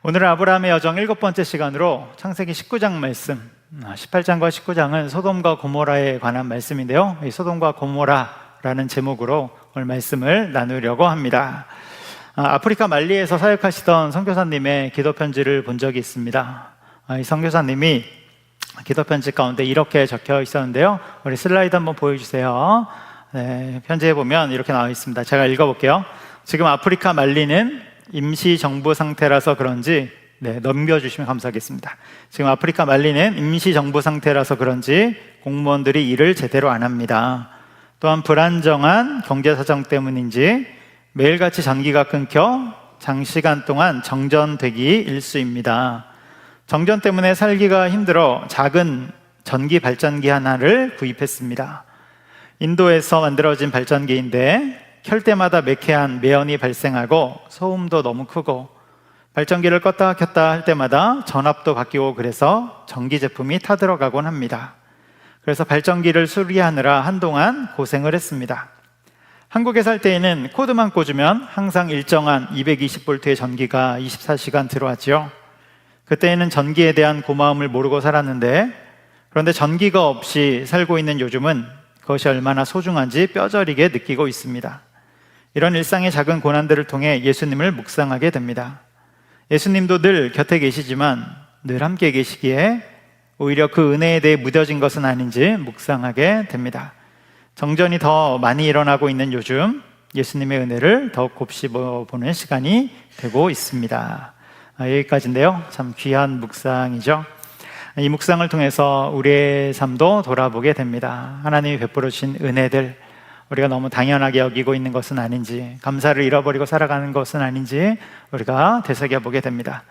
오늘은 아브라함의 여정 7번째 시간으로 창세기 19장 말씀, 18장과 19장은 소돔과 고모라에 관한 말씀인데요, 이 소돔과 고모라라는 제목으로 오늘 말씀을 나누려고 합니다. 아프리카 말리에서 사역하시던 선교사님의 기도 편지를 본 적이 있습니다. 이 선교사님이 기도 편지 가운데 이렇게 적혀 있었는데요, 우리 슬라이드 한번 보여주세요. 네, 편지에 보면 이렇게 나와 있습니다. 제가 읽어볼게요. 지금 아프리카 말리는 임시정부 상태라서 그런지, 넘겨주시면 감사하겠습니다. 지금 아프리카 말리는 임시정부 상태라서 그런지 공무원들이 일을 제대로 안 합니다. 또한 불안정한 경제사정 때문인지 매일같이 전기가 끊겨 장시간 동안 정전되기 일쑤입니다. 정전 때문에 살기가 힘들어 작은 전기 발전기 하나를 구입했습니다. 인도에서 만들어진 발전기인데 켤 때마다 매캐한 매연이 발생하고 소음도 너무 크고 발전기를 껐다 켰다 할 때마다 전압도 바뀌고 그래서 전기 제품이 타들어가곤 합니다. 그래서 발전기를 수리하느라 한동안 고생을 했습니다. 한국에 살 때에는 코드만 꽂으면 항상 일정한 220V의 전기가 24시간 들어왔죠. 그때에는 전기에 대한 고마움을 모르고 살았는데, 그런데 전기가 없이 살고 있는 요즘은 그것이 얼마나 소중한지 뼈저리게 느끼고 있습니다. 이런 일상의 작은 고난들을 통해 예수님을 묵상하게 됩니다. 예수님도 늘 곁에 계시지만 늘 함께 계시기에 오히려 그 은혜에 대해 무뎌진 것은 아닌지 묵상하게 됩니다. 정전이 더 많이 일어나고 있는 요즘 예수님의 은혜를 더욱 곱씹어 보는 시간이 되고 있습니다. 여기까지인데요, 참 귀한 묵상이죠. 이 묵상을 통해서 우리의 삶도 돌아보게 됩니다. 하나님이 베풀어 주신 은혜들, 우리가 너무 당연하게 여기고 있는 것은 아닌지, 감사를 잃어버리고 살아가는 것은 아닌지 우리가 되새겨보게 됩니다.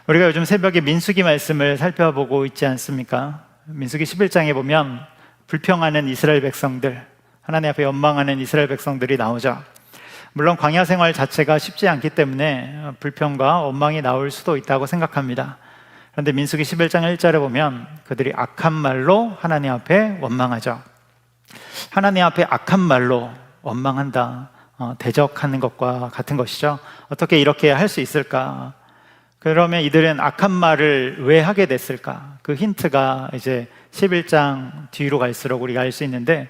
우리가 요즘 새벽에 민수기 말씀을 살펴보고 있지 않습니까? 민수기 11장에 보면 불평하는 이스라엘 백성들, 하나님 앞에 원망하는 이스라엘 백성들이 나오죠. 물론 광야 생활 자체가 쉽지 않기 때문에 불평과 원망이 나올 수도 있다고 생각합니다. 그런데 민수기 11장 1절에 보면 그들이 악한 말로 하나님 앞에 원망하죠. 하나님 앞에 악한 말로 원망한다, 대적하는 것과 같은 것이죠. 어떻게 이렇게 할 수 있을까? 그러면 이들은 악한 말을 왜 하게 됐을까? 그 힌트가 이제 11장 뒤로 갈수록 우리가 알 수 있는데,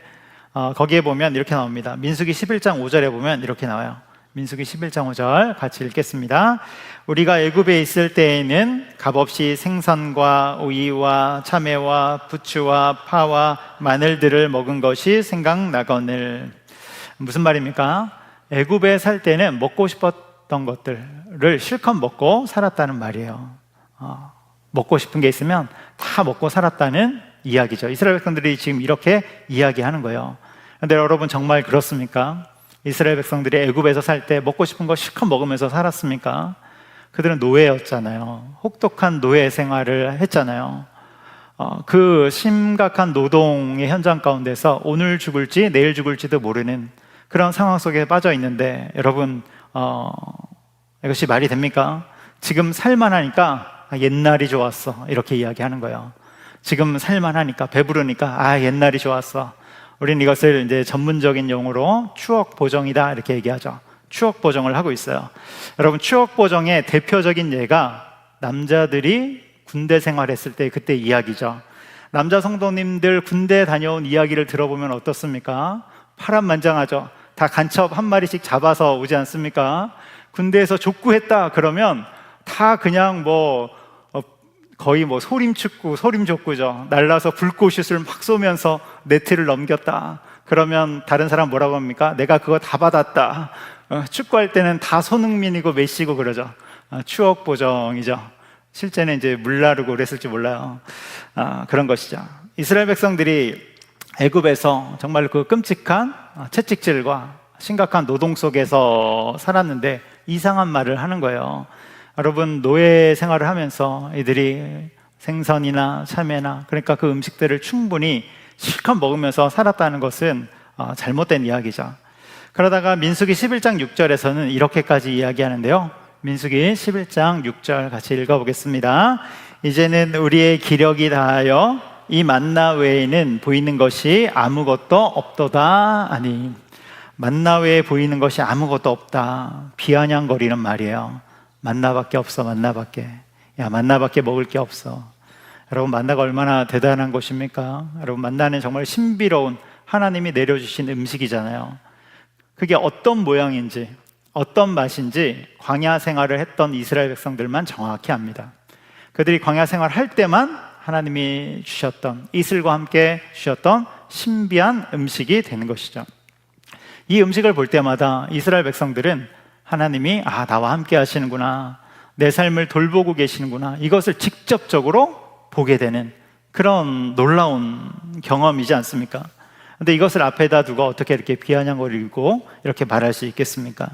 거기에 보면 이렇게 나옵니다. 민수기 11장 5절에 보면 이렇게 나와요. 민수기 11장 5절 같이 읽겠습니다. 우리가 애굽에 있을 때에는 값없이 생선과 오이와 참외와 부추와 파와 마늘들을 먹은 것이 생각나거늘. 무슨 말입니까? 애굽에 살 때는 먹고 싶었던 것들을 실컷 먹고 살았다는 말이에요. 먹고 싶은 게 있으면 다 먹고 살았다는 이야기죠. 이스라엘 백성들이 지금 이렇게 이야기하는 거예요. 그런데 여러분, 정말 그렇습니까? 이스라엘 백성들이 애굽에서 살 때 먹고 싶은 거 실컷 먹으면서 살았습니까? 그들은 노예였잖아요. 혹독한 노예 생활을 했잖아요. 그 심각한 노동의 현장 가운데서 오늘 죽을지 내일 죽을지도 모르는 그런 상황 속에 빠져 있는데, 여러분, 이것이 말이 됩니까? 지금 살만하니까 옛날이 좋았어, 이렇게 이야기하는 거예요. 지금 살만하니까, 배부르니까 옛날이 좋았어. 우리는 이것을 이제 전문적인 용어로 추억 보정이다, 이렇게 얘기하죠. 추억 보정을 하고 있어요. 여러분, 추억 보정의 대표적인 예가 남자들이 군대 생활했을 때 그때 이야기죠. 남자 성도님들 군대 다녀온 이야기를 들어보면 어떻습니까? 파란만장하죠. 다 간첩 한 마리씩 잡아서 오지 않습니까? 군대에서 족구했다 그러면 다 그냥 거의 소림축구, 소림족구죠. 날라서 불꽃슛을 막 쏘면서 네트를 넘겼다. 그러면 다른 사람 뭐라고 합니까? 내가 그거 다 받았다. 축구할 때는 다 손흥민이고 메시고 그러죠. 추억 보정이죠. 실제는 이제 물나르고 그랬을지 몰라요. 그런 것이죠. 이스라엘 백성들이 애굽에서 정말 그 끔찍한 채찍질과 심각한 노동 속에서 살았는데 이상한 말을 하는 거예요. 여러분, 노예 생활을 하면서 이들이 생선이나 참외나, 그러니까 그 음식들을 충분히 실컷 먹으면서 살았다는 것은 잘못된 이야기죠. 그러다가 민수기 11장 6절에서는 이렇게까지 이야기하는데요, 민수기 11장 6절 같이 읽어보겠습니다. 이제는 우리의 기력이 다하여 이 만나 외에는 보이는 것이 아무것도 없도다 하니. 만나 외에 보이는 것이 아무것도 없다, 비아냥거리는 말이에요. 만나밖에 없어, 만나밖에. 야, 만나밖에 먹을 게 없어. 여러분, 만나가 얼마나 대단한 것입니까? 여러분, 만나는 정말 신비로운 하나님이 내려주신 음식이잖아요. 그게 어떤 모양인지, 어떤 맛인지 광야 생활을 했던 이스라엘 백성들만 정확히 압니다. 그들이 광야 생활을 할 때만 하나님이 주셨던, 이슬과 함께 주셨던 신비한 음식이 되는 것이죠. 이 음식을 볼 때마다 이스라엘 백성들은 하나님이 나와 함께 하시는구나, 내 삶을 돌보고 계시는구나, 이것을 직접적으로 보게 되는 그런 놀라운 경험이지 않습니까? 근데 이것을 앞에다 두고 어떻게 이렇게 비아냥거리고 이렇게 말할 수 있겠습니까?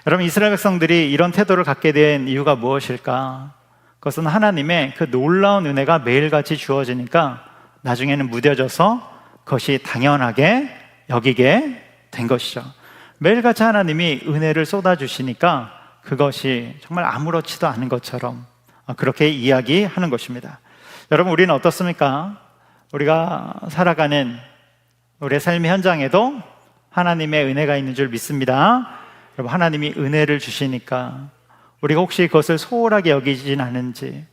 여러분, 이스라엘 백성들이 이런 태도를 갖게 된 이유가 무엇일까? 그것은 하나님의 그 놀라운 은혜가 매일같이 주어지니까 나중에는 무뎌져서 그것이 당연하게 여기게 된 것이죠. 매일같이 하나님이 은혜를 쏟아주시니까 그것이 정말 아무렇지도 않은 것처럼 그렇게 이야기하는 것입니다. 여러분, 우리는 어떻습니까? 우리가 살아가는 우리의 삶의 현장에도 하나님의 은혜가 있는 줄 믿습니다. 여러분, 하나님이 은혜를 주시니까 우리가 혹시 그것을 소홀하게 여기진 않은지.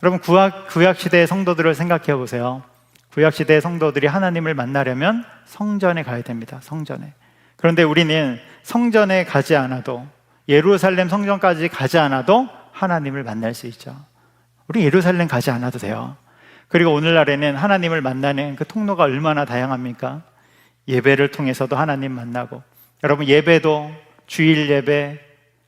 여러분, 구약시대의 성도들을 생각해 보세요. 구약시대의 성도들이 하나님을 만나려면 성전에 가야 됩니다. 성전에. 그런데 우리는 성전에 가지 않아도, 예루살렘 성전까지 가지 않아도 하나님을 만날 수 있죠. 우리 예루살렘 가지 않아도 돼요. 그리고 오늘날에는 하나님을 만나는 그 통로가 얼마나 다양합니까? 예배를 통해서도 하나님 만나고, 여러분, 예배도 주일 예배,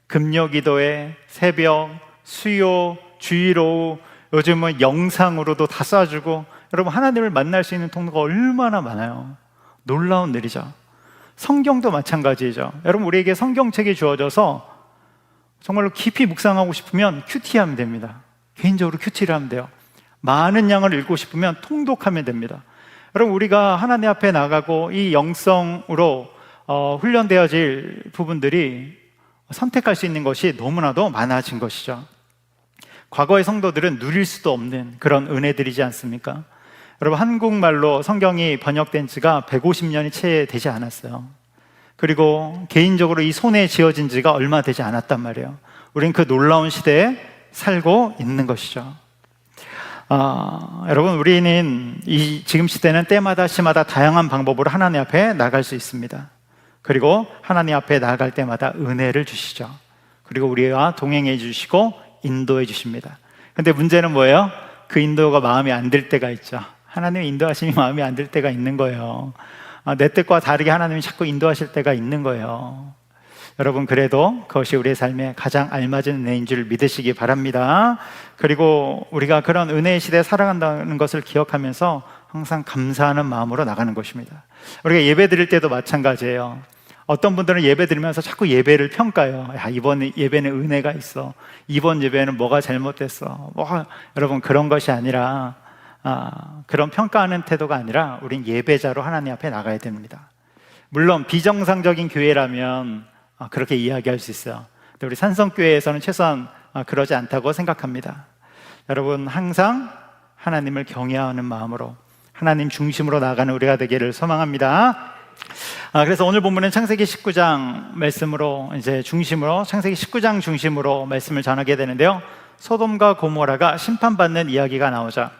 금요 기도회, 새벽, 수요, 주일 오후, 요즘은 영상으로도 다 쏴주고, 여러분, 하나님을 만날 수 있는 통로가 얼마나 많아요. 놀라운 일이죠. 성경도 마찬가지죠. 여러분, 우리에게 성경책이 주어져서 정말로 깊이 묵상하고 싶으면 큐티하면 됩니다. 개인적으로 큐티를 하면 돼요. 많은 양을 읽고 싶으면 통독하면 됩니다. 여러분, 우리가 하나님 앞에 나가고 이 영성으로 훈련되어질 부분들이 선택할 수 있는 것이 너무나도 많아진 것이죠. 과거의 성도들은 누릴 수도 없는 그런 은혜들이지 않습니까? 여러분, 한국말로 성경이 번역된 지가 150년이 채 되지 않았어요. 그리고 개인적으로 이 손에 쥐어진 지가 얼마 되지 않았단 말이에요. 우린 그 놀라운 시대에 살고 있는 것이죠. 여러분, 우리는 지금 시대는 때마다 시마다 다양한 방법으로 하나님 앞에 나갈 수 있습니다. 그리고 하나님 앞에 나아갈 때마다 은혜를 주시죠. 그리고 우리와 동행해 주시고 인도해 주십니다. 근데 문제는 뭐예요? 그 인도가 마음에 안 들 때가 있죠. 하나님의 인도하심이 마음에 안 들 때가 있는 거예요. 내 뜻과 다르게 하나님이 자꾸 인도하실 때가 있는 거예요. 여러분, 그래도 그것이 우리의 삶에 가장 알맞은 은혜인 줄 믿으시기 바랍니다. 그리고 우리가 그런 은혜의 시대에 살아간다는 것을 기억하면서 항상 감사하는 마음으로 나가는 것입니다. 우리가 예배 드릴 때도 마찬가지예요. 어떤 분들은 예배 드리면서 자꾸 예배를 평가해요. 이번 예배는 은혜가 있어, 이번 예배는 뭐가 잘못됐어. 여러분, 그런 것이 아니라, 그런 평가하는 태도가 아니라 우린 예배자로 하나님 앞에 나가야 됩니다. 물론 비정상적인 교회라면 그렇게 이야기할 수 있어요. 근데 우리 산성교회에서는 최소한 그러지 않다고 생각합니다. 여러분, 항상 하나님을 경외하는 마음으로 하나님 중심으로 나가는 우리가 되기를 소망합니다. 그래서 오늘 본문은 창세기 19장 말씀으로 창세기 19장 중심으로 말씀을 전하게 되는데요. 소돔과 고모라가 심판받는 이야기가 나오죠.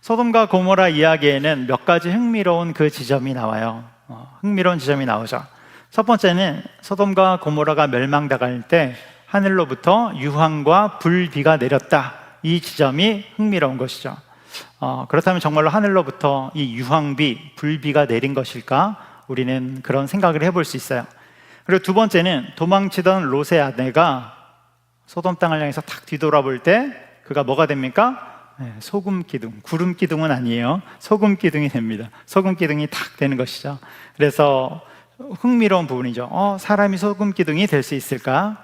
소돔과 고모라 이야기에는 몇 가지 흥미로운 그 지점이 나와요. 흥미로운 지점이 나오죠. 첫 번째는 소돔과 고모라가 멸망당할 때 하늘로부터 유황과 불비가 내렸다. 이 지점이 흥미로운 것이죠. 그렇다면 정말로 하늘로부터 이 유황비, 불비가 내린 것일까? 우리는 그런 생각을 해볼 수 있어요. 그리고 두 번째는 도망치던 롯의 아내가 소돔 땅을 향해서 탁 뒤돌아볼 때 그가 뭐가 됩니까? 소금 기둥, 구름 기둥은 아니에요. 소금 기둥이 됩니다. 소금 기둥이 탁 되는 것이죠. 그래서 흥미로운 부분이죠. 사람이 소금 기둥이 될 수 있을까?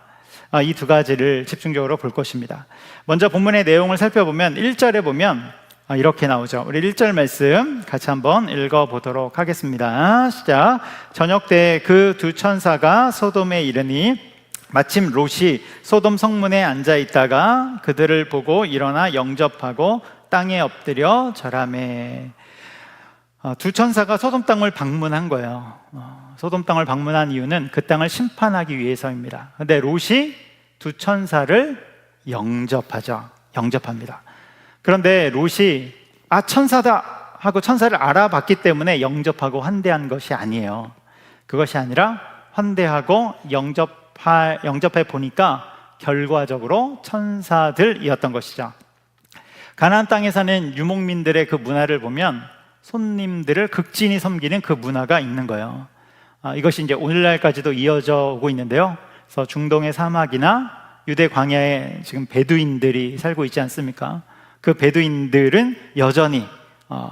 이 두 가지를 집중적으로 볼 것입니다. 먼저 본문의 내용을 살펴보면 1절에 보면 이렇게 나오죠. 우리 1절 말씀 같이 한번 읽어보도록 하겠습니다. 시작. 저녁 때 그 두 천사가 소돔에 이르니 마침 롯이 소돔 성문에 앉아 있다가 그들을 보고 일어나 영접하고 땅에 엎드려 절하매. 두 천사가 소돔 땅을 방문한 거예요. 소돔 땅을 방문한 이유는 그 땅을 심판하기 위해서입니다. 근데 롯이 두 천사를 영접합니다. 그런데 롯이 천사다 하고 천사를 알아봤기 때문에 영접하고 환대한 것이 아니에요. 그것이 아니라 환대하고 영접해 보니까 결과적으로 천사들이었던 것이죠. 가나안 땅에 사는 유목민들의 그 문화를 보면 손님들을 극진히 섬기는 그 문화가 있는 거예요. 이것이 이제 오늘날까지도 이어져 오고 있는데요. 그래서 중동의 사막이나 유대 광야에 지금 베두인들이 살고 있지 않습니까? 그 베두인들은 여전히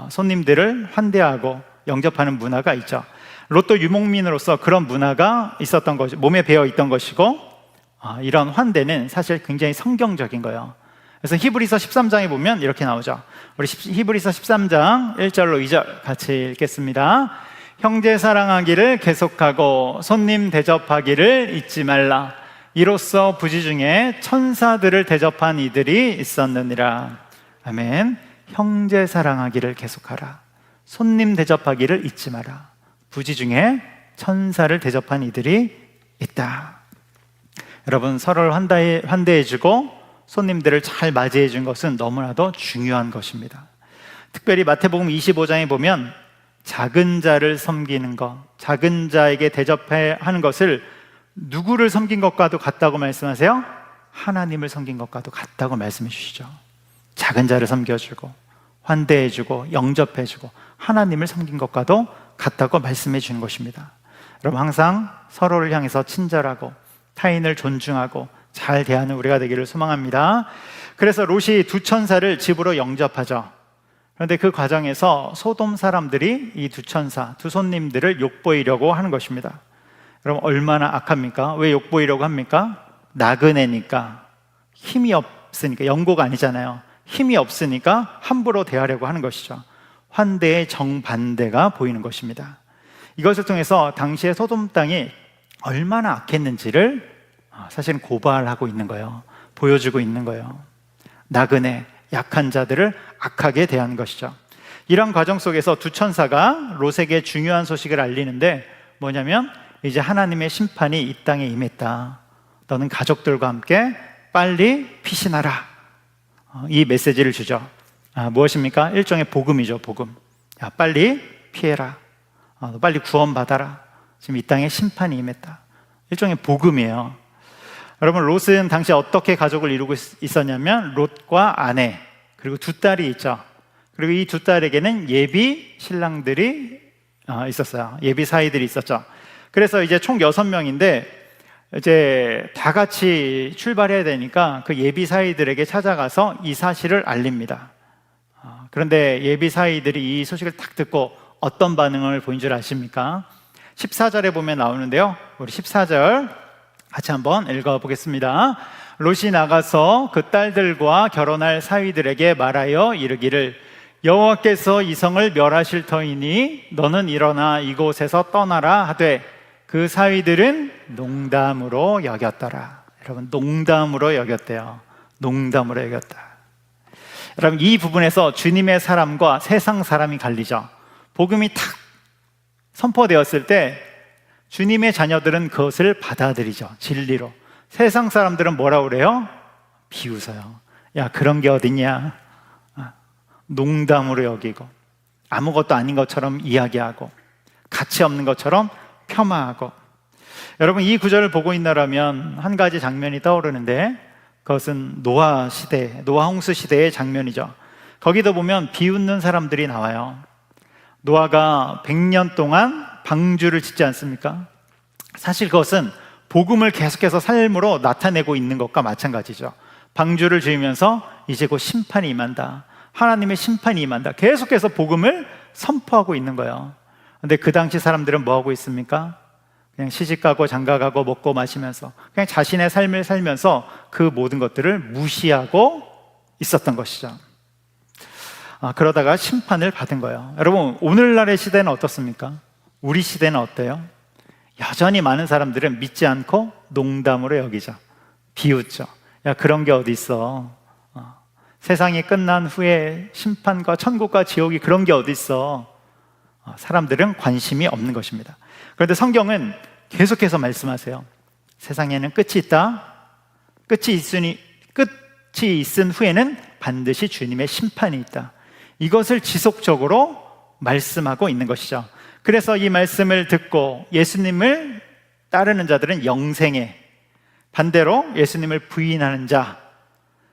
손님들을 환대하고 영접하는 문화가 있죠. 롯도 유목민으로서 그런 문화가 있었던 것이 몸에 배어 있던 것이고, 이런 환대는 사실 굉장히 성경적인 거예요. 그래서 히브리서 13장에 보면 이렇게 나오죠. 우리 히브리서 13장 1절로 2절 같이 읽겠습니다. 형제 사랑하기를 계속하고 손님 대접하기를 잊지 말라. 이로써 부지 중에 천사들을 대접한 이들이 있었느니라. 아멘. 형제 사랑하기를 계속하라. 손님 대접하기를 잊지 마라. 부지 중에 천사를 대접한 이들이 있다. 여러분, 서로를 환대해주고 손님들을 잘 맞이해 준 것은 너무나도 중요한 것입니다. 특별히 마태복음 25장에 보면 작은 자를 섬기는 것, 작은 자에게 대접해 하는 것을 누구를 섬긴 것과도 같다고 말씀하세요? 하나님을 섬긴 것과도 같다고 말씀해 주시죠. 작은 자를 섬겨주고 환대해주고 영접해주고 하나님을 섬긴 것과도 같다고 말씀해 주는 것입니다. 여러분, 항상 서로를 향해서 친절하고 타인을 존중하고 잘 대하는 우리가 되기를 소망합니다. 그래서 롯이 두 천사를 집으로 영접하죠. 그런데 그 과정에서 소돔 사람들이 이 두 천사, 두 손님들을 욕보이려고 하는 것입니다. 그럼 얼마나 악합니까? 왜 욕보이려고 합니까? 나그네니까, 힘이 없으니까, 영고가 아니잖아요. 힘이 없으니까 함부로 대하려고 하는 것이죠. 환대의 정반대가 보이는 것입니다. 이것을 통해서 당시의 소돔 땅이 얼마나 악했는지를 사실은 고발하고 있는 거예요. 보여주고 있는 거예요. 나그네, 약한 자들을 악하게 대하는 것이죠. 이런 과정 속에서 두 천사가 롯에게 중요한 소식을 알리는데 뭐냐면 이제 하나님의 심판이 이 땅에 임했다. 너는 가족들과 함께 빨리 피신하라. 이 메시지를 주죠. 무엇입니까? 일종의 복음이죠. 복음. 야, 빨리 피해라. 빨리 구원받아라. 지금 이 땅에 심판이 임했다. 일종의 복음이에요. 여러분, 롯은 당시 어떻게 가족을 이루고 있었냐면 롯과 아내 그리고 두 딸이 있죠. 그리고 이 두 딸에게는 예비 신랑들이 있었어요. 예비 사이들이 있었죠. 그래서 이제 총 6명인데 이제 다 같이 출발해야 되니까 그 예비 사이들에게 찾아가서 이 사실을 알립니다. 그런데 예비 사이들이 이 소식을 딱 듣고 어떤 반응을 보인 줄 아십니까? 14절에 보면 나오는데요. 우리 14절 같이 한번 읽어보겠습니다. 롯이 나가서 그 딸들과 결혼할 사위들에게 말하여 이르기를 여호와께서 이 성을 멸하실 터이니 너는 일어나 이곳에서 떠나라 하되 그 사위들은 농담으로 여겼더라. 여러분, 농담으로 여겼대요. 농담으로 여겼다. 여러분, 이 부분에서 주님의 사람과 세상 사람이 갈리죠. 복음이 탁 선포되었을 때 주님의 자녀들은 그것을 받아들이죠. 진리로. 세상 사람들은 뭐라고 그래요? 비웃어요. 야, 그런 게 어딨냐? 농담으로 여기고 아무것도 아닌 것처럼 이야기하고 가치 없는 것처럼 폄하하고. 여러분, 이 구절을 보고 있나라면 한 가지 장면이 떠오르는데 그것은 노아 홍수 시대의 장면이죠. 거기도 보면 비웃는 사람들이 나와요. 노아가 100년 동안 방주를 짓지 않습니까? 사실 그것은 복음을 계속해서 삶으로 나타내고 있는 것과 마찬가지죠. 방주를 지으면서 이제 곧 심판이 임한다. 하나님의 심판이 임한다. 계속해서 복음을 선포하고 있는 거예요. 근데 그 당시 사람들은 뭐 하고 있습니까? 그냥 시집가고 장가가고 먹고 마시면서 그냥 자신의 삶을 살면서 그 모든 것들을 무시하고 있었던 것이죠. 그러다가 심판을 받은 거예요. 여러분, 오늘날의 시대는 어떻습니까? 우리 시대는 어때요? 여전히 많은 사람들은 믿지 않고 농담으로 여기죠. 비웃죠. 야, 그런 게 어디 있어? 세상이 끝난 후에 심판과 천국과 지옥이 그런 게 어디 있어? 사람들은 관심이 없는 것입니다. 그런데 성경은 계속해서 말씀하세요. 세상에는 끝이 있다. 끝이 있은 후에는 반드시 주님의 심판이 있다. 이것을 지속적으로 말씀하고 있는 것이죠. 그래서 이 말씀을 듣고 예수님을 따르는 자들은 영생에, 반대로 예수님을 부인하는 자,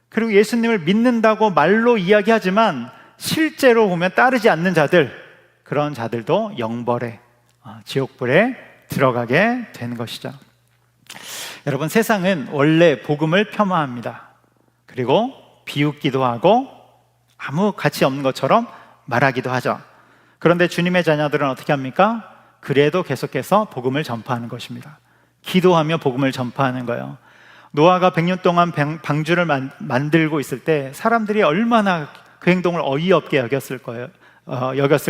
그리고 예수님을 믿는다고 말로 이야기하지만 실제로 보면 따르지 않는 자들, 그런 자들도 영벌에, 지옥불에 들어가게 되는 것이죠. 여러분, 세상은 원래 복음을 폄하합니다. 그리고 비웃기도 하고 아무 가치 없는 것처럼 말하기도 하죠. 그런데 주님의 자녀들은 어떻게 합니까? 그래도 계속해서 복음을 전파하는 것입니다. 기도하며 복음을 전파하는 거예요. 노아가 100년 동안 방주를 만들고 있을 때 사람들이 얼마나 그 행동을 어이없게 여겼을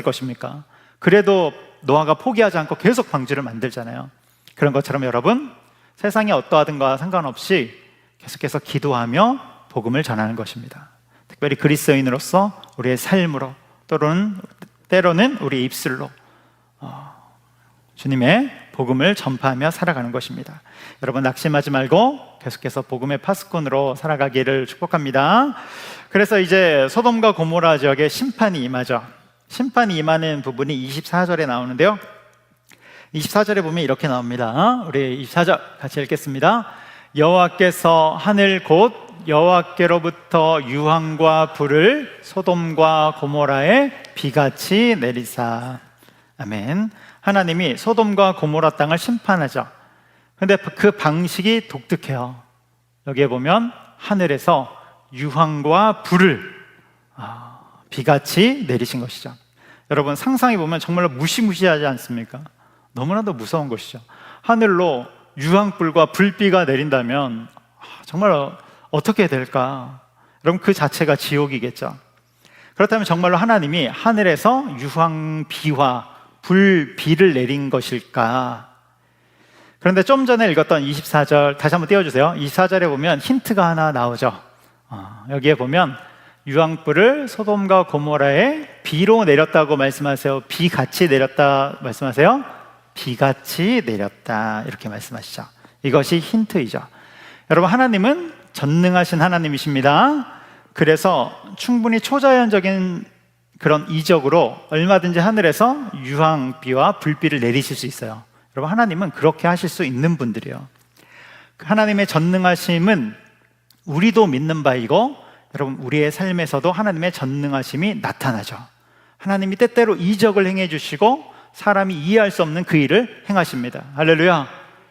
것입니까? 그래도 노아가 포기하지 않고 계속 방주를 만들잖아요. 그런 것처럼 여러분, 세상이 어떠하든가 상관없이 계속해서 기도하며 복음을 전하는 것입니다. 특별히 그리스도인으로서 우리의 삶으로, 때로는 우리의 입술로 주님의 복음을 전파하며 살아가는 것입니다. 여러분, 낙심하지 말고 계속해서 복음의 파수꾼으로 살아가기를 축복합니다. 그래서 이제 소돔과 고모라 지역에 심판이 임하죠. 심판이 임하는 부분이 24절에 나오는데요, 24절에 보면 이렇게 나옵니다. 우리 24절 같이 읽겠습니다. 여호와께서 하늘 곧 여호와께로부터 유황과 불을 소돔과 고모라에 비같이 내리사. 아멘. 하나님이 소돔과 고모라 땅을 심판하죠. 근데 그 방식이 독특해요. 여기에 보면 하늘에서 유황과 불을 비같이 내리신 것이죠. 여러분, 상상해 보면 정말로 무시무시하지 않습니까? 너무나도 무서운 것이죠. 하늘로 유황불과 불비가 내린다면 정말 어떻게 될까? 여러분, 그 자체가 지옥이겠죠. 그렇다면 정말로 하나님이 하늘에서 유황비와 불비를 내린 것일까? 그런데 좀 전에 읽었던 24절 다시 한번 띄워주세요. 24절에 보면 힌트가 하나 나오죠. 여기에 보면 유황불을 소돔과 고모라에 비로 내렸다고 말씀하세요? 비같이 내렸다 말씀하세요? 비같이 내렸다, 이렇게 말씀하시죠. 이것이 힌트이죠. 여러분, 하나님은 전능하신 하나님이십니다. 그래서 충분히 초자연적인 그런 이적으로 얼마든지 하늘에서 유황비와 불비를 내리실 수 있어요. 여러분, 하나님은 그렇게 하실 수 있는 분들이에요. 하나님의 전능하심은 우리도 믿는 바이고, 여러분, 우리의 삶에서도 하나님의 전능하심이 나타나죠. 하나님이 때때로 이적을 행해 주시고 사람이 이해할 수 없는 그 일을 행하십니다. 할렐루야.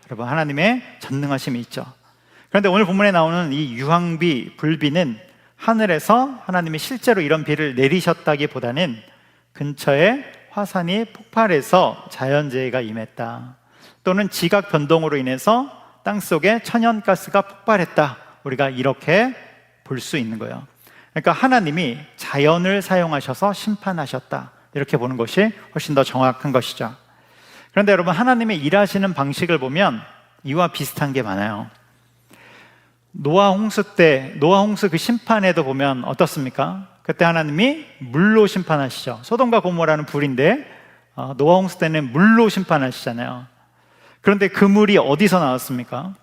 여러분, 하나님의 전능하심이 있죠. 그런데 오늘 본문에 나오는 이 유황비, 불비는 하늘에서 하나님이 실제로 이런 비를 내리셨다기보다는 근처에 화산이 폭발해서 자연재해가 임했다, 또는 지각 변동으로 인해서 땅속에 천연가스가 폭발했다, 우리가 이렇게 볼 수 있는 거예요. 그러니까 하나님이 자연을 사용하셔서 심판하셨다, 이렇게 보는 것이 훨씬 더 정확한 것이죠. 그런데 여러분, 하나님의 일하시는 방식을 보면 이와 비슷한 게 많아요. 노아 홍수 그 심판에도 보면 어떻습니까? 그때 하나님이 물로 심판하시죠. 소돔과 고모라는 불인데 노아 홍수 때는 물로 심판하시잖아요. 그런데 그 물이 어디서 나왔습니까?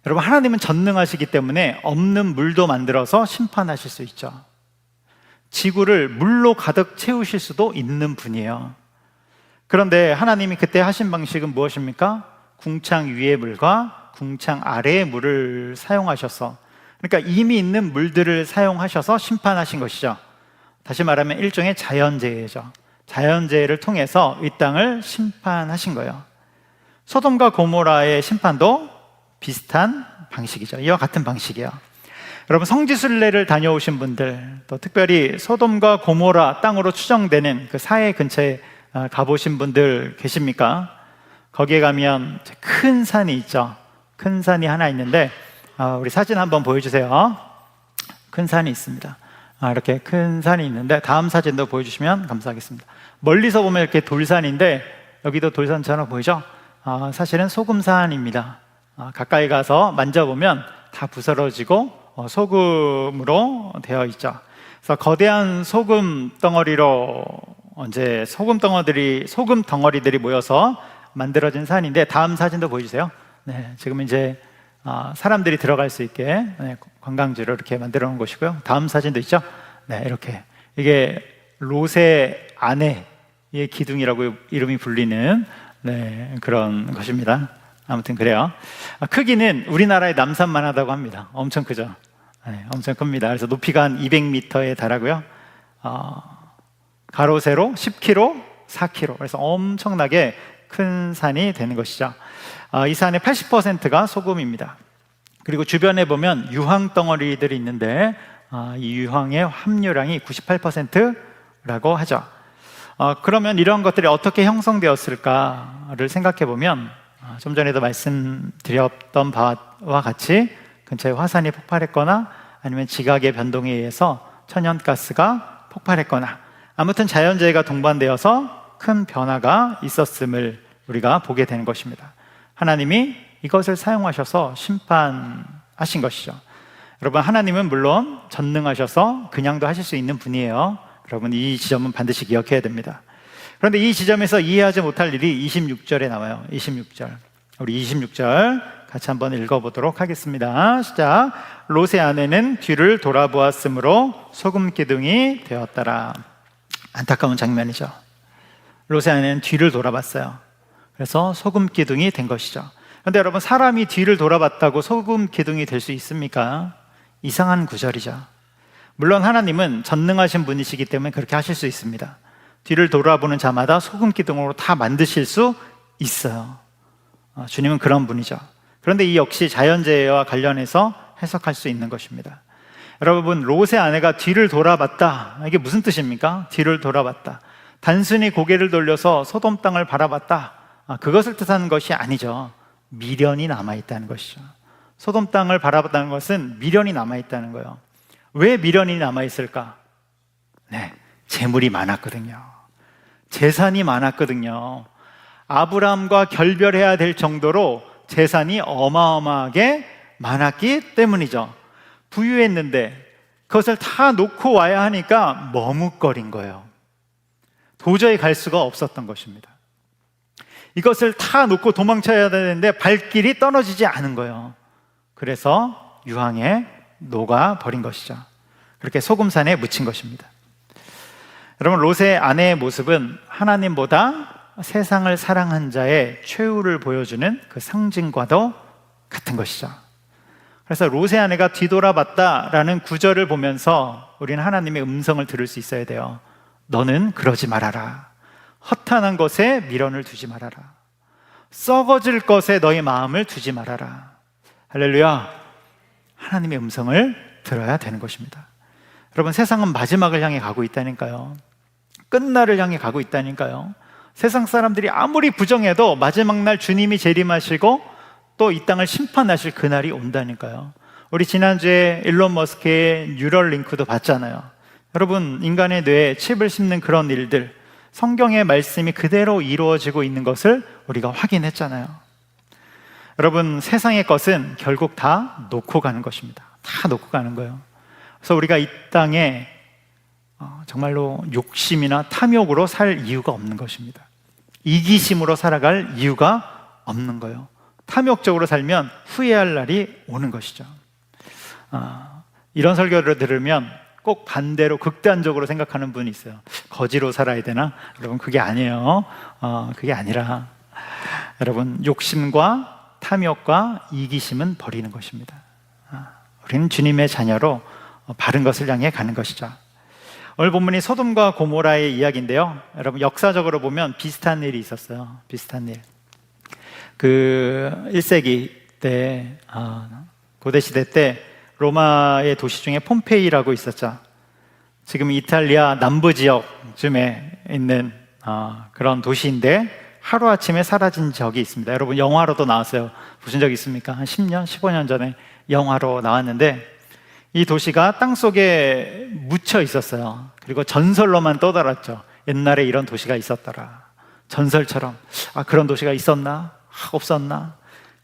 여러분, 하나님은 전능하시기 때문에 없는 물도 만들어서 심판하실 수 있죠. 지구를 물로 가득 채우실 수도 있는 분이에요. 그런데 하나님이 그때 하신 방식은 무엇입니까? 궁창 위의 물과 궁창 아래의 물을 사용하셔서, 그러니까 이미 있는 물들을 사용하셔서 심판하신 것이죠. 다시 말하면 일종의 자연재해죠. 자연재해를 통해서 이 땅을 심판하신 거예요. 소돔과 고모라의 심판도 비슷한 방식이죠. 이와 같은 방식이에요. 여러분, 성지순례를 다녀오신 분들, 또 특별히 소돔과 고모라 땅으로 추정되는 그 사해 근처에 가보신 분들 계십니까? 거기에 가면 큰 산이 있죠. 큰 산이 하나 있는데 우리 사진 한번 보여주세요. 큰 산이 있습니다. 이렇게 큰 산이 있는데 다음 사진도 보여주시면 감사하겠습니다. 멀리서 보면 이렇게 돌산인데 여기도 돌산처럼 보이죠? 사실은 소금산입니다. 가까이 가서 만져보면 다 부스러지고 소금으로 되어 있죠. 그래서 거대한 소금 덩어리로 소금 덩어리들이 모여서 만들어진 산인데, 다음 사진도 보여주세요. 네, 지금 이제 사람들이 들어갈 수 있게 관광지로 이렇게 만들어 놓은 곳이고요. 다음 사진도 있죠. 네, 이렇게 이게 롯의 아내의 기둥이라고 이름이 불리는 그런 것입니다. 아무튼 그래요. 크기는 우리나라의 남산만 하다고 합니다. 엄청 크죠. 엄청 큽니다. 그래서 높이가 한 200m에 달하고요. 가로 세로 10km, 4km. 그래서 엄청나게 큰 산이 되는 것이죠. 이 산의 80%가 소금입니다. 그리고 주변에 보면 유황 덩어리들이 있는데 이 유황의 함유량이 98%라고 하죠. 그러면 이런 것들이 어떻게 형성되었을까를 생각해 보면 좀 전에도 말씀드렸던 바와 같이 근처에 화산이 폭발했거나 아니면 지각의 변동에 의해서 천연가스가 폭발했거나 아무튼 자연재해가 동반되어서 큰 변화가 있었음을 우리가 보게 되는 것입니다. 하나님이 이것을 사용하셔서 심판하신 것이죠. 여러분, 하나님은 물론 전능하셔서 그냥도 하실 수 있는 분이에요. 여러분, 이 지점은 반드시 기억해야 됩니다. 그런데 이 지점에서 이해하지 못할 일이 26절에 나와요. 26절. 우리 26절 같이 한번 읽어보도록 하겠습니다. 시작. 롯의 아내는 뒤를 돌아보았으므로 소금 기둥이 되었더라. 안타까운 장면이죠. 롯의 아내는 뒤를 돌아봤어요. 그래서 소금 기둥이 된 것이죠. 그런데 여러분, 사람이 뒤를 돌아봤다고 소금 기둥이 될 수 있습니까? 이상한 구절이죠. 물론 하나님은 전능하신 분이시기 때문에 그렇게 하실 수 있습니다. 뒤를 돌아보는 자마다 소금 기둥으로 다 만드실 수 있어요. 주님은 그런 분이죠. 그런데 이 역시 자연재해와 관련해서 해석할 수 있는 것입니다. 여러분, 롯의 아내가 뒤를 돌아봤다. 이게 무슨 뜻입니까? 뒤를 돌아봤다. 단순히 고개를 돌려서 소돔 땅을 바라봤다. 그것을 뜻하는 것이 아니죠. 미련이 남아있다는 것이죠. 소돔 땅을 바라봤다는 것은 미련이 남아있다는 거예요. 왜 미련이 남아있을까? 재물이 많았거든요. 재산이 많았거든요. 아브라함과 결별해야 될 정도로 재산이 어마어마하게 많았기 때문이죠. 부유했는데 그것을 다 놓고 와야 하니까 머뭇거린 거예요. 도저히 갈 수가 없었던 것입니다. 이것을 다 놓고 도망쳐야 되는데 발길이 떨어지지 않은 거예요. 그래서 유황에 녹아버린 것이죠. 그렇게 소금산에 묻힌 것입니다. 여러분, 롯의 아내의 모습은 하나님보다 세상을 사랑한 자의 최후를 보여주는 그 상징과도 같은 것이죠. 그래서 롯의 아내가 뒤돌아봤다라는 구절을 보면서 우리는 하나님의 음성을 들을 수 있어야 돼요. 너는 그러지 말아라. 허탄한 것에 미련을 두지 말아라. 썩어질 것에 너의 마음을 두지 말아라. 할렐루야. 하나님의 음성을 들어야 되는 것입니다. 여러분, 세상은 마지막을 향해 가고 있다니까요. 끝날을 향해 가고 있다니까요. 세상 사람들이 아무리 부정해도 마지막 날 주님이 재림하시고 또 이 땅을 심판하실 그날이 온다니까요. 우리 지난주에 일론 머스크의 뉴럴링크도 봤잖아요. 여러분, 인간의 뇌에 칩을 심는 그런 일들, 성경의 말씀이 그대로 이루어지고 있는 것을 우리가 확인했잖아요. 여러분, 세상의 것은 결국 다 놓고 가는 것입니다. 다 놓고 가는 거예요. 그래서 우리가 이 땅에 정말로 욕심이나 탐욕으로 살 이유가 없는 것입니다. 이기심으로 살아갈 이유가 없는 거예요. 탐욕적으로 살면 후회할 날이 오는 것이죠. 이런 설교를 들으면 꼭 반대로 극단적으로 생각하는 분이 있어요. 거지로 살아야 되나? 여러분, 그게 아니에요. 그게 아니라 여러분, 욕심과 탐욕과 이기심은 버리는 것입니다. 우리는 주님의 자녀로 바른 것을 향해 가는 것이죠. 오늘 본문이 소돔과 고모라의 이야기인데요. 여러분, 역사적으로 보면 비슷한 일이 있었어요. 비슷한 일. 그 1세기 때, 고대시대 때 로마의 도시 중에 폼페이라고 있었죠. 지금 이탈리아 남부 지역쯤에 있는 그런 도시인데 하루아침에 사라진 적이 있습니다. 여러분, 영화로도 나왔어요. 보신 적 있습니까? 한 10년, 15년 전에 영화로 나왔는데 이 도시가 땅속에 묻혀 있었어요. 그리고 전설로만 떠돌았죠. 옛날에 이런 도시가 있었더라. 전설처럼. 그런 도시가 있었나? 없었나?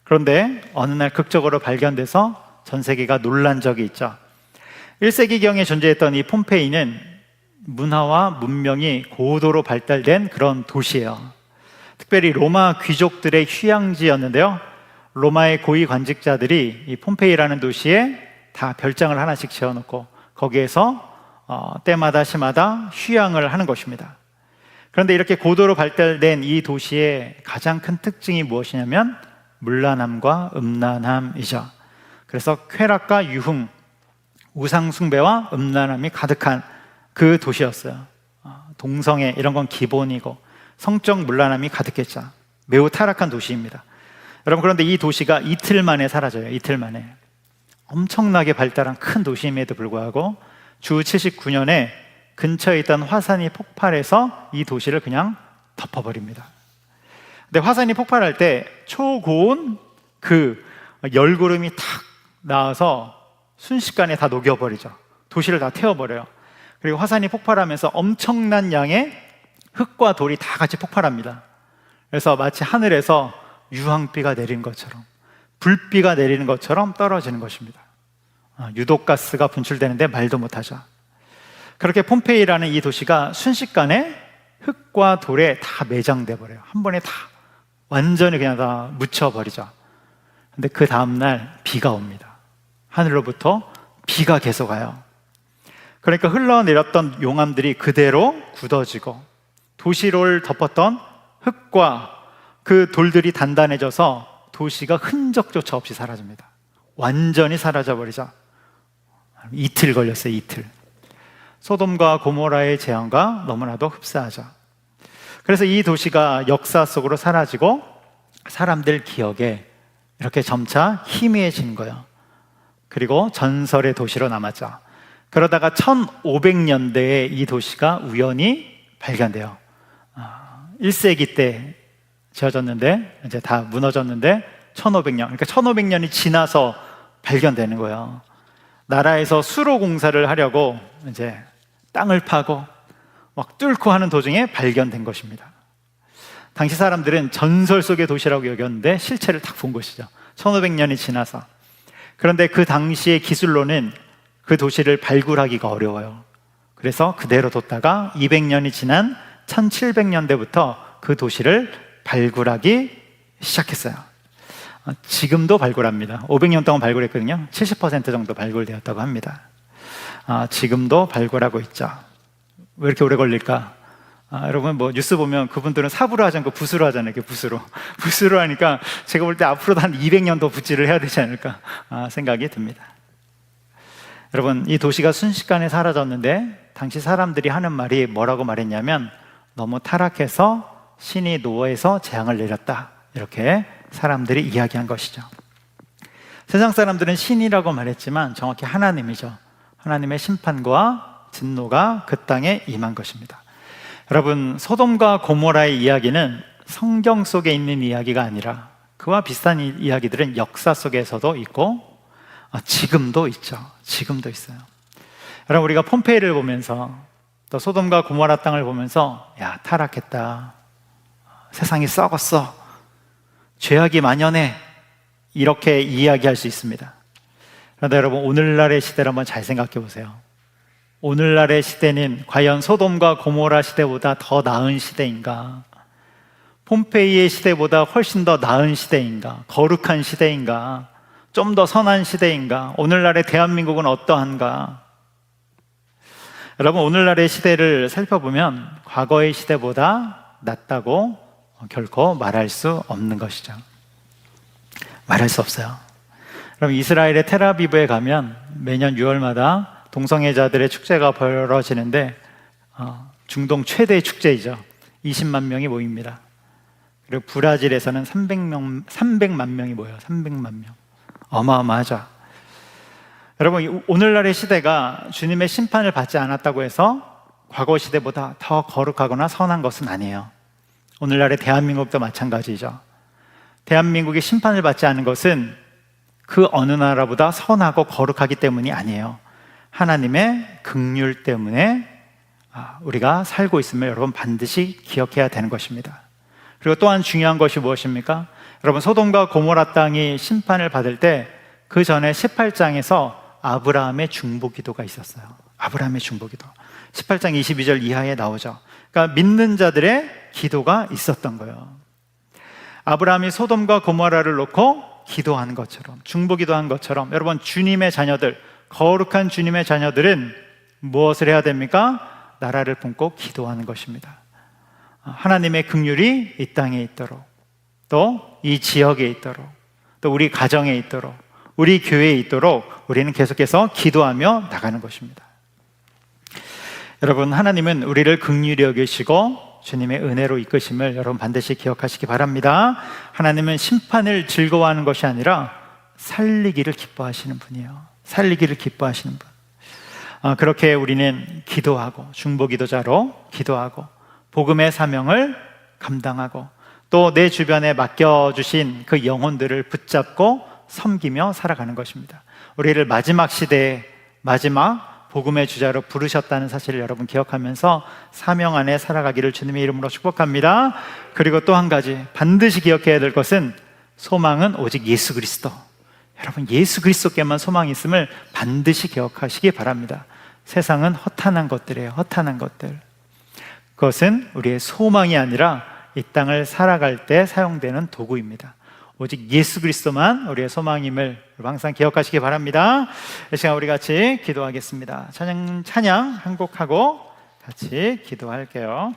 그런데 어느 날 극적으로 발견돼서 전 세계가 놀란 적이 있죠. 1세기경에 존재했던 이 폼페이는 문화와 문명이 고도로 발달된 그런 도시예요. 특별히 로마 귀족들의 휴양지였는데요. 로마의 고위 관직자들이 이 폼페이라는 도시에 다 별장을 하나씩 지어놓고 거기에서 때마다 시마다 휴양을 하는 것입니다. 그런데 이렇게 고도로 발달된 이 도시의 가장 큰 특징이 무엇이냐면 문란함과 음란함이죠. 그래서 쾌락과 유흥, 우상 숭배와 음란함이 가득한 그 도시였어요. 동성애 이런 건 기본이고 성적 문란함이 가득했죠. 매우 타락한 도시입니다. 여러분, 그런데 이 도시가 이틀 만에 사라져요. 이틀 만에. 엄청나게 발달한 큰 도시임에도 불구하고 주 79년에 근처에 있던 화산이 폭발해서 이 도시를 그냥 덮어버립니다. 근데 화산이 폭발할 때 초고온 그 열구름이 탁 나와서 순식간에 다 녹여버리죠. 도시를 다 태워버려요. 그리고 화산이 폭발하면서 엄청난 양의 흙과 돌이 다 같이 폭발합니다. 그래서 마치 하늘에서 유황비가 내리는 것처럼, 불비가 내리는 것처럼 떨어지는 것입니다. 유독가스가 분출되는데 말도 못하죠. 그렇게 폼페이라는 이 도시가 순식간에 흙과 돌에 다 매장돼 버려요. 한 번에 다 완전히 그냥 다 묻혀버리죠. 근데 그 다음날 비가 옵니다. 하늘로부터 비가 계속 와요. 그러니까 흘러내렸던 용암들이 그대로 굳어지고 도시를 덮었던 흙과 그 돌들이 단단해져서 도시가 흔적조차 없이 사라집니다. 완전히 사라져버리죠. 이틀 걸렸어요. 이틀. 소돔과 고모라의 재앙과 너무나도 흡사하죠. 그래서 이 도시가 역사 속으로 사라지고 사람들 기억에 이렇게 점차 희미해진 거예요. 그리고 전설의 도시로 남았죠. 그러다가 1500년대에 이 도시가 우연히 발견돼요. 1세기 때 지어졌는데 이제 다 무너졌는데 1500년, 그러니까 1500년이 지나서 발견되는 거예요. 나라에서 수로 공사를 하려고 이제 땅을 파고 막 뚫고 하는 도중에 발견된 것입니다. 당시 사람들은 전설 속의 도시라고 여겼는데 실체를 딱 본 것이죠. 1500년이 지나서. 그런데 그 당시의 기술로는 그 도시를 발굴하기가 어려워요. 그래서 그대로 뒀다가 200년이 지난 1700년대부터 그 도시를 발굴하기 시작했어요. 지금도 발굴합니다. 500년 동안 발굴했거든요. 70% 정도 발굴되었다고 합니다. 지금도 발굴하고 있죠. 왜 이렇게 오래 걸릴까? 여러분 뭐 뉴스 보면 그분들은 삽으로 하지 않고 붓으로 하잖아요. 이렇게 붓으로 하니까 제가 볼 때 앞으로도 한 200년 더 붓질을 해야 되지 않을까 생각이 듭니다. 여러분, 이 도시가 순식간에 사라졌는데 당시 사람들이 하는 말이 뭐라고 말했냐면 너무 타락해서 신이 노아에서 재앙을 내렸다, 이렇게 사람들이 이야기한 것이죠. 세상 사람들은 신이라고 말했지만 정확히 하나님이죠. 하나님의 심판과 진노가 그 땅에 임한 것입니다. 여러분, 소돔과 고모라의 이야기는 성경 속에 있는 이야기가 아니라 그와 비슷한 이야기들은 역사 속에서도 있고 지금도 있죠. 지금도 있어요. 여러분, 우리가 폼페이를 보면서 또 소돔과 고모라 땅을 보면서 야, 타락했다, 세상이 썩었어, 죄악이 만연해, 이렇게 이야기할 수 있습니다. 그런데 여러분, 오늘날의 시대를 한번 잘 생각해 보세요. 오늘날의 시대는 과연 소돔과 고모라 시대보다 더 나은 시대인가? 폼페이의 시대보다 훨씬 더 나은 시대인가? 거룩한 시대인가? 좀 더 선한 시대인가? 오늘날의 대한민국은 어떠한가? 여러분, 오늘날의 시대를 살펴보면 과거의 시대보다 낫다고 결코 말할 수 없는 것이죠. 말할 수 없어요. 그럼 이스라엘의 텔아비브에 가면 매년 6월마다 동성애자들의 축제가 벌어지는데 중동 최대 축제이죠. 20만 명이 모입니다. 그리고 브라질에서는 300만 명이 모여요. 300만 명. 어마어마하죠. 여러분, 오늘날의 시대가 주님의 심판을 받지 않았다고 해서 과거 시대보다 더 거룩하거나 선한 것은 아니에요. 오늘날의 대한민국도 마찬가지죠. 대한민국이 심판을 받지 않은 것은 그 어느 나라보다 선하고 거룩하기 때문이 아니에요. 하나님의 긍휼 때문에 우리가 살고 있음을 여러분 반드시 기억해야 되는 것입니다. 그리고 또한 중요한 것이 무엇입니까? 여러분, 소돔과 고모라 땅이 심판을 받을 때 그 전에 18장에서 아브라함의 중보기도가 있었어요. 아브라함의 중보기도 18장 22절 이하에 나오죠. 그러니까 믿는 자들의 기도가 있었던 거예요. 아브라함이 소돔과 고모라를 놓고 기도한 것처럼, 중보기도한 것처럼 여러분, 주님의 자녀들, 거룩한 주님의 자녀들은 무엇을 해야 됩니까? 나라를 품고 기도하는 것입니다. 하나님의 긍휼이 이 땅에 있도록, 또 이 지역에 있도록, 또 우리 가정에 있도록, 우리 교회에 있도록 우리는 계속해서 기도하며 나가는 것입니다. 여러분, 하나님은 우리를 긍휼히 여기시고 주님의 은혜로 이끄심을 여러분 반드시 기억하시기 바랍니다. 하나님은 심판을 즐거워하는 것이 아니라 살리기를 기뻐하시는 분이에요. 살리기를 기뻐하시는 분. 그렇게 우리는 기도하고, 중보기도자로 기도하고, 복음의 사명을 감당하고, 또 내 주변에 맡겨주신 그 영혼들을 붙잡고 섬기며 살아가는 것입니다. 우리를 마지막 시대에 마지막 복음의 주자로 부르셨다는 사실을 여러분 기억하면서 사명 안에 살아가기를 주님의 이름으로 축복합니다. 그리고 또 한 가지 반드시 기억해야 될 것은, 소망은 오직 예수 그리스도. 여러분, 예수 그리스도께만 소망이 있음을 반드시 기억하시기 바랍니다. 세상은 허탄한 것들이에요. 허탄한 것들. 그것은 우리의 소망이 아니라 이 땅을 살아갈 때 사용되는 도구입니다. 오직 예수 그리스도만 우리의 소망임을 항상 기억하시기 바랍니다. 이 시간 우리 같이 기도하겠습니다. 찬양 한 곡하고 같이 기도할게요.